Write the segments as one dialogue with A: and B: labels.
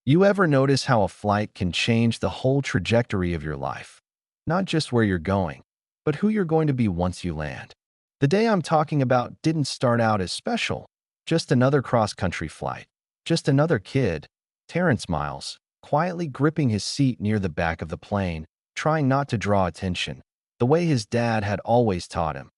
A: You ever notice how a flight can change the whole trajectory of your life? Not just where you're going, but who you're going to be once you land. The day I'm talking about didn't start out as special. Just another cross-country flight. Just another kid, Terrence Miles, quietly gripping his seat near the back of the plane, trying not to draw attention, the way his dad had always taught him.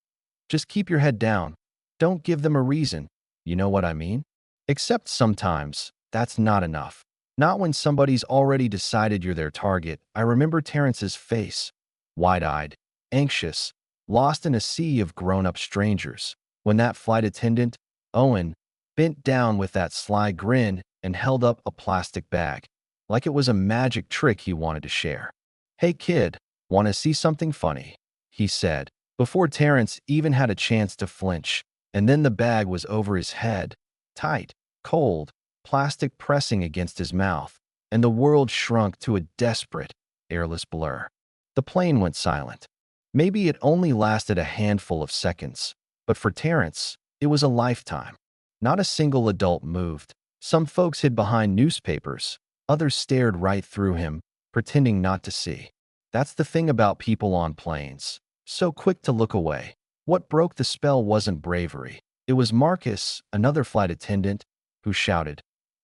A: Just keep your head down. Don't give them a reason. You know what I mean? Except sometimes, that's not enough. Not when somebody's already decided you're their target. I remember Terrence's face, wide-eyed, anxious, lost in a sea of grown-up strangers, when that flight attendant, Owen, bent down with that sly grin and held up a plastic bag, like it was a magic trick he wanted to share. "Hey kid, want to see something funny?" he said, before Terrence even had a chance to flinch, and then the bag was over his head, tight, cold, plastic pressing against his mouth, and the world shrunk to a desperate, airless blur. The plane went silent. Maybe it only lasted a handful of seconds, but for Terrence, it was a lifetime. Not a single adult moved. Some folks hid behind newspapers. Others stared right through him, pretending not to see. That's the thing about people on planes. So quick to look away. What broke the spell wasn't bravery. It was Marcus, another flight attendant, who shouted,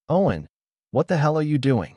A: "Owen, what the hell are you doing?"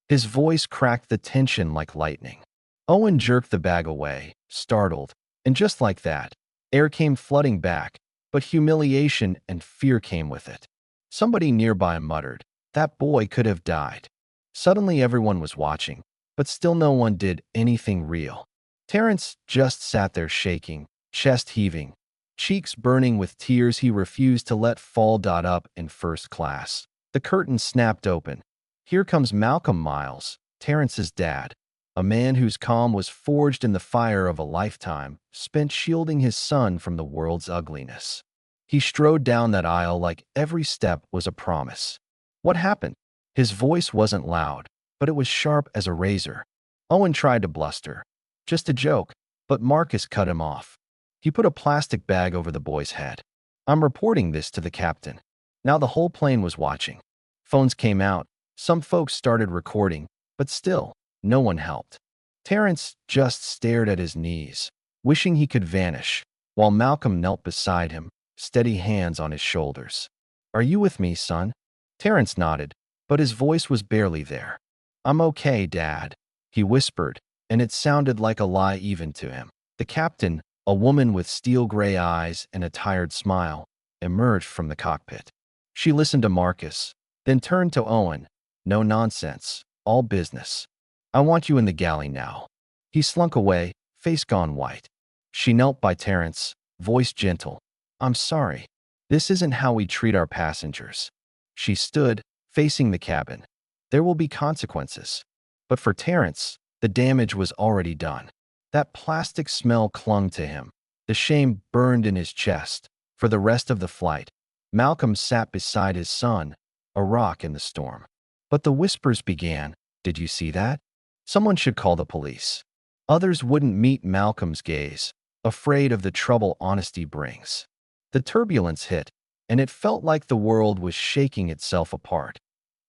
A: His voice cracked the tension like lightning. Owen jerked the bag away, startled, and just like that, air came flooding back, but humiliation and fear came with it. Somebody nearby muttered, "That boy could have died." Suddenly everyone was watching, but still no one did anything real. Terrence just sat there shaking, chest heaving, cheeks burning with tears he refused to let fall. Up in first class. The curtain snapped open. Here comes Malcolm Miles, Terrence's dad, a man whose calm was forged in the fire of a lifetime spent shielding his son from the world's ugliness. He strode down that aisle like every step was a promise. "What happened?" His voice wasn't loud, but it was sharp as a razor. Owen tried to bluster. "Just a joke," but Marcus cut him off. He put a plastic bag over the boy's head. "I'm reporting this to the captain." Now the whole plane was watching. Phones came out. Some folks started recording, but still, no one helped. Terrence just stared at his knees, wishing he could vanish, while Malcolm knelt beside him, steady hands on his shoulders. "Are you with me, son?" Terrence nodded, but his voice was barely there. "I'm okay, Dad," he whispered, and it sounded like a lie even to him. The captain, a woman with steel gray eyes and a tired smile, emerged from the cockpit. She listened to Marcus, then turned to Owen. "No nonsense, all business. I want you in the galley now." He slunk away, face gone white. She knelt by Terrence, voice gentle. "I'm sorry. This isn't how we treat our passengers." She stood, facing the cabin. There will be consequences. But for Terrence, the damage was already done. That plastic smell clung to him. The shame burned in his chest. For the rest of the flight, Malcolm sat beside his son, a rock in the storm. But the whispers began. "Did you see that? Someone should call the police." Others wouldn't meet Malcolm's gaze, afraid of the trouble honesty brings. The turbulence hit, and it felt like the world was shaking itself apart.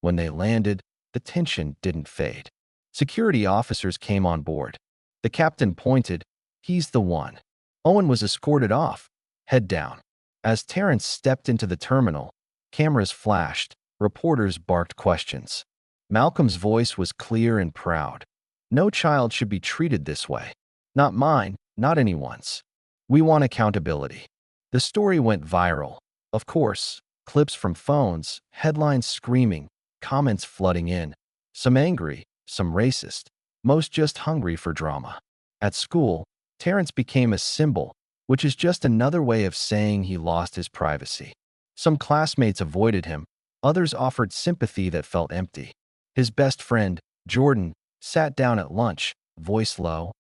A: When they landed, the tension didn't fade. Security officers came on board. The captain pointed. "He's the one." Owen was escorted off, head down. As Terrence stepped into the terminal, cameras flashed, reporters barked questions. Malcolm's voice was clear and proud. "No child should be treated this way. Not mine, not anyone's. We want accountability." The story went viral. Of course, clips from phones, headlines screaming, comments flooding in. Some angry, some racist, most just hungry for drama. At school, Terrence became a symbol, which is just another way of saying he lost his privacy. Some classmates avoided him, others offered sympathy that felt empty. His best friend, Jordan, sat down at lunch, voice low.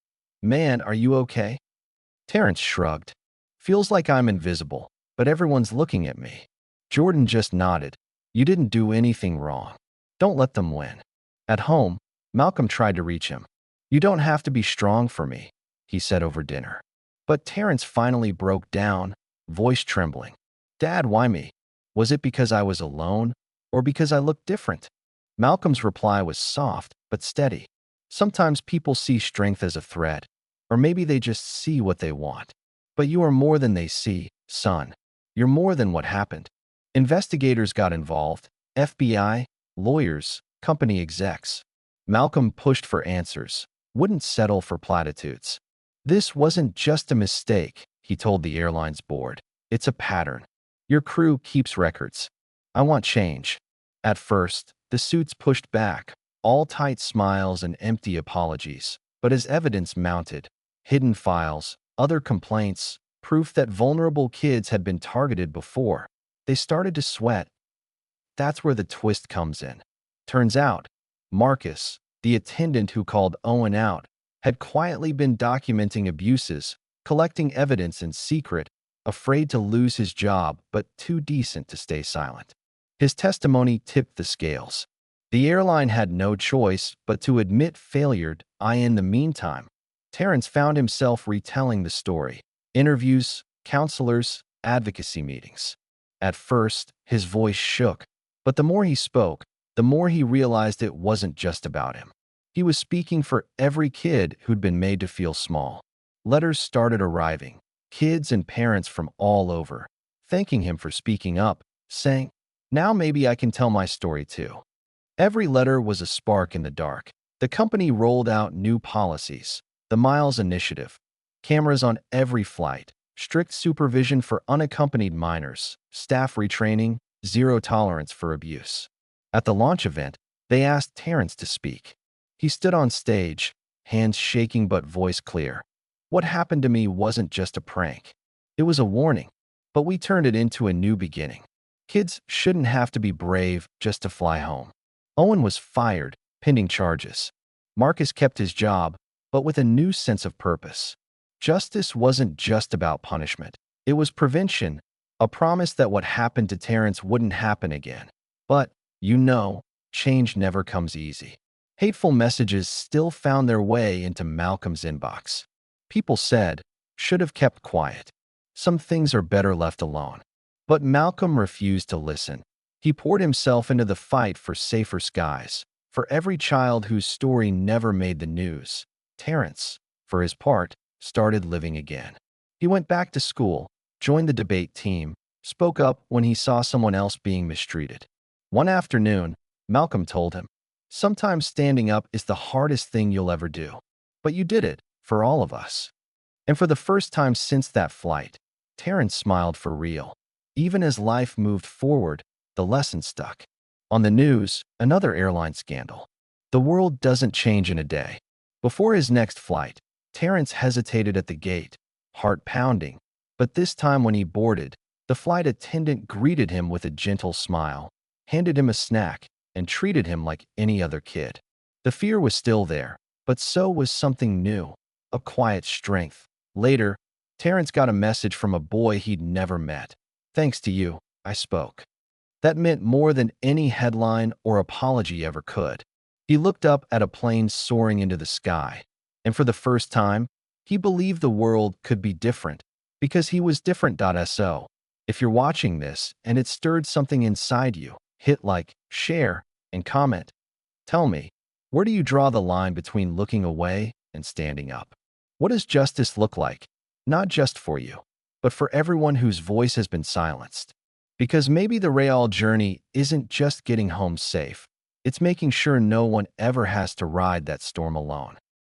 A: "Man, are you okay?" Terrence shrugged. "Feels like I'm invisible, but everyone's looking at me." Jordan just nodded. "You didn't do anything wrong. Don't let them win." At home, Malcolm tried to reach him. "You don't have to be strong for me," he said over dinner. But Terrence finally broke down, voice trembling. "Dad, why me? Was it because I was alone, or because I looked different?" Malcolm's reply was soft but steady. Sometimes people see strength as a threat, or maybe they just see what they want. But you are more than they see, son. You're more than what happened. Investigators got involved, FBI, lawyers, company execs. Malcolm pushed for answers, wouldn't settle for platitudes. This wasn't just a mistake, he told the airline's board. It's a pattern. Your crew keeps records. I want change. At first, the suits pushed back, all tight smiles and empty apologies. But as evidence mounted, hidden files, other complaints, proof that vulnerable kids had been targeted before, they started to sweat. That's where the twist comes in. Turns out, Marcus, the attendant who called Owen out, had quietly been documenting abuses, collecting evidence in secret, afraid to lose his job but too decent to stay silent. His testimony tipped the scales. The airline had no choice but to admit failure. In the meantime, Terrence found himself retelling the story. Interviews, counselors, advocacy meetings. At first, his voice shook, but the more he spoke, the more he realized it wasn't just about him. He was speaking for every kid who'd been made to feel small. Letters started arriving, kids and parents from all over, thanking him for speaking up, saying, "Now maybe I can tell my story too." Every letter was a spark in the dark. The company rolled out new policies, the Miles Initiative, cameras on every flight, strict supervision for unaccompanied minors, staff retraining, zero tolerance for abuse. At the launch event, they asked Terrence to speak. He stood on stage, hands shaking but voice clear. What happened to me wasn't just a prank. It was a warning, but we turned it into a new beginning. Kids shouldn't have to be brave just to fly home. Owen was fired, pending charges. Marcus kept his job, but with a new sense of purpose. Justice wasn't just about punishment. It was prevention, a promise that what happened to Terrence wouldn't happen again. But, change never comes easy. Hateful messages still found their way into Malcolm's inbox. People said, "Should have kept quiet. Some things are better left alone." But Malcolm refused to listen. He poured himself into the fight for safer skies, for every child whose story never made the news. Terrence, for his part, started living again. He went back to school, joined the debate team, spoke up when he saw someone else being mistreated. One afternoon, Malcolm told him, "Sometimes standing up is the hardest thing you'll ever do. But you did it, for all of us." And for the first time since that flight, Terrence smiled for real. Even as life moved forward, the lesson stuck. On the news, another airline scandal. The world doesn't change in a day. Before his next flight, Terrence hesitated at the gate, heart pounding. But this time when he boarded, the flight attendant greeted him with a gentle smile, handed him a snack, and treated him like any other kid. The fear was still there, but so was something new, a quiet strength. Later, Terrence got a message from a boy he'd never met. "Thanks to you, I spoke." That meant more than any headline or apology ever could. He looked up at a plane soaring into the sky, and for the first time, he believed the world could be different, because he was different. So, if you're watching this and it stirred something inside you, hit like, share, and comment. Tell me, where do you draw the line between looking away and standing up? What does justice look like? Not just for you, but for everyone whose voice has been silenced. Because maybe the real journey isn't just getting home safe. It's making sure no one ever has to ride that storm alone.